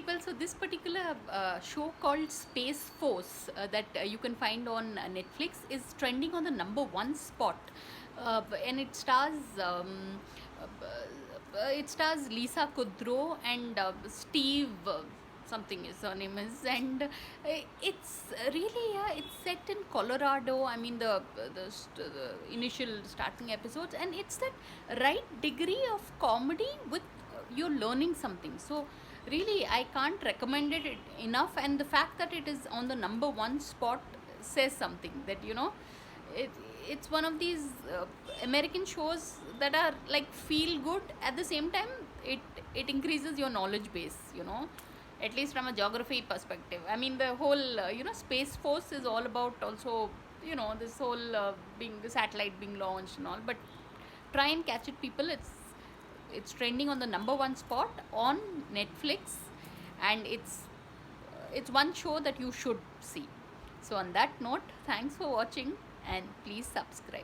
people. So this particular show called Space Force that you can find on Netflix is trending on the number one spot, and it stars Lisa Kudrow and Steve. Something his surname is, and it's really, yeah, it's set in Colorado. I mean the initial starting episodes, and it's that right degree of comedy with you're learning something. So really, I can't recommend it enough, and the fact that it is on the number one spot says something, that it, it's one of these American shows that are like feel good. At the same time, it it increases your knowledge base, at least from a geography perspective. I mean, the whole Space Force is all about also, this whole being the satellite being launched and all. But try and catch it, people. It's trending on the number one spot on Netflix, and it's one show that you should see. So on that note, thanks for watching, and please subscribe.